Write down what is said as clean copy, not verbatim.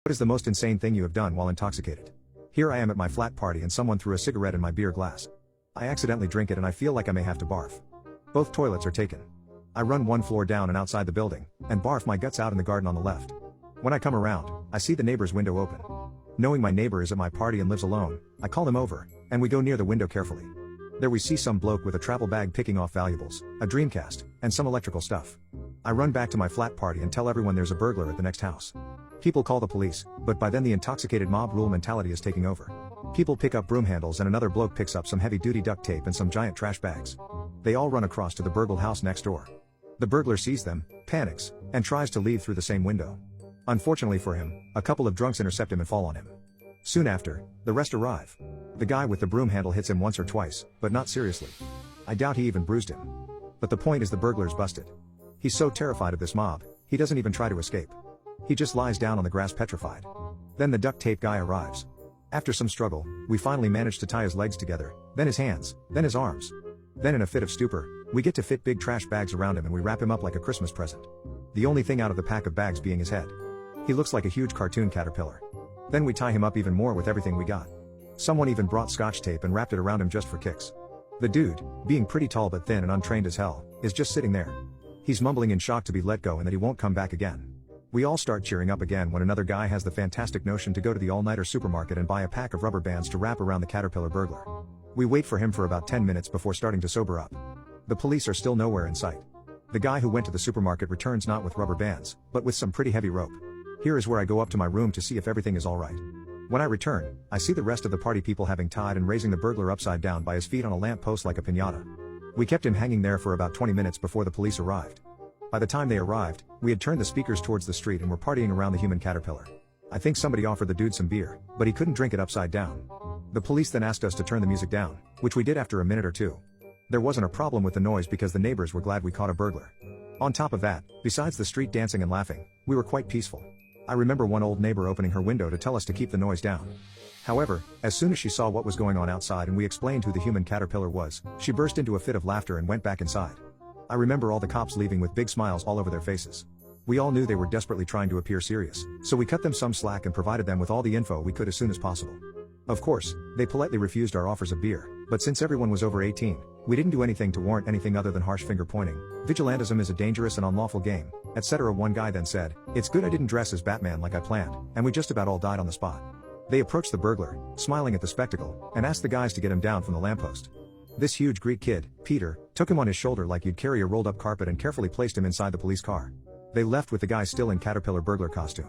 What is the most insane thing you have done while intoxicated? Here I am at my flat party and someone threw a cigarette in my beer glass. I accidentally drink it and I feel like I may have to barf. Both toilets are taken. I run one floor down and outside the building, and barf my guts out in the garden on the left. When I come around, I see the neighbor's window open. Knowing my neighbor is at my party and lives alone, I call him over, and we go near the window carefully. There we see some bloke with a travel bag picking off valuables, a Dreamcast, and some electrical stuff. I run back to my flat party and tell everyone there's a burglar at the next house. People call the police, but by then the intoxicated mob rule mentality is taking over. People pick up broom handles and another bloke picks up some heavy-duty duct tape and some giant trash bags. They all run across to the burgled house next door. The burglar sees them, panics, and tries to leave through the same window. Unfortunately for him, a couple of drunks intercept him and fall on him. Soon after, the rest arrive. The guy with the broom handle hits him once or twice, but not seriously. I doubt he even bruised him. But the point is the burglar's busted. He's so terrified of this mob, he doesn't even try to escape. He just lies down on the grass petrified. Then the duct tape guy arrives. After some struggle, we finally manage to tie his legs together, then his hands, then his arms. Then in a fit of stupor, we get to fit big trash bags around him and we wrap him up like a Christmas present. The only thing out of the pack of bags being his head. He looks like a huge cartoon caterpillar. Then we tie him up even more with everything we got. Someone even brought scotch tape and wrapped it around him just for kicks. The dude, being pretty tall but thin and untrained as hell, is just sitting there. He's mumbling in shock to be let go and that he won't come back again. We all start cheering up again when another guy has the fantastic notion to go to the all-nighter supermarket and buy a pack of rubber bands to wrap around the caterpillar burglar. We wait for him for about 10 minutes before starting to sober up. The police are still nowhere in sight. The guy who went to the supermarket returns not with rubber bands, but with some pretty heavy rope. Here is where I go up to my room to see if everything is alright. When I return, I see the rest of the party people having tied and raising the burglar upside down by his feet on a lamp post like a piñata. We kept him hanging there for about 20 minutes before the police arrived. By the time they arrived, we had turned the speakers towards the street and were partying around the human caterpillar. I think somebody offered the dude some beer, but he couldn't drink it upside down. The police then asked us to turn the music down, which we did after a minute or two. There wasn't a problem with the noise because the neighbors were glad we caught a burglar. On top of that, besides the street dancing and laughing, we were quite peaceful. I remember one old neighbor opening her window to tell us to keep the noise down. However, as soon as she saw what was going on outside and we explained who the human caterpillar was, she burst into a fit of laughter and went back inside. I remember all the cops leaving with big smiles all over their faces. We all knew they were desperately trying to appear serious, so we cut them some slack and provided them with all the info we could as soon as possible. Of course, they politely refused our offers of beer, but since everyone was over 18, we didn't do anything to warrant anything other than harsh finger pointing. Vigilantism is a dangerous and unlawful game, etc. One guy then said, "It's good I didn't dress as Batman like I planned," and we just about all died on the spot. They approached the burglar, smiling at the spectacle, and asked the guys to get him down from the lamppost. This huge Greek kid, Peter, took him on his shoulder like you'd carry a rolled up carpet and carefully placed him inside the police car. They left with the guy still in caterpillar burglar costume.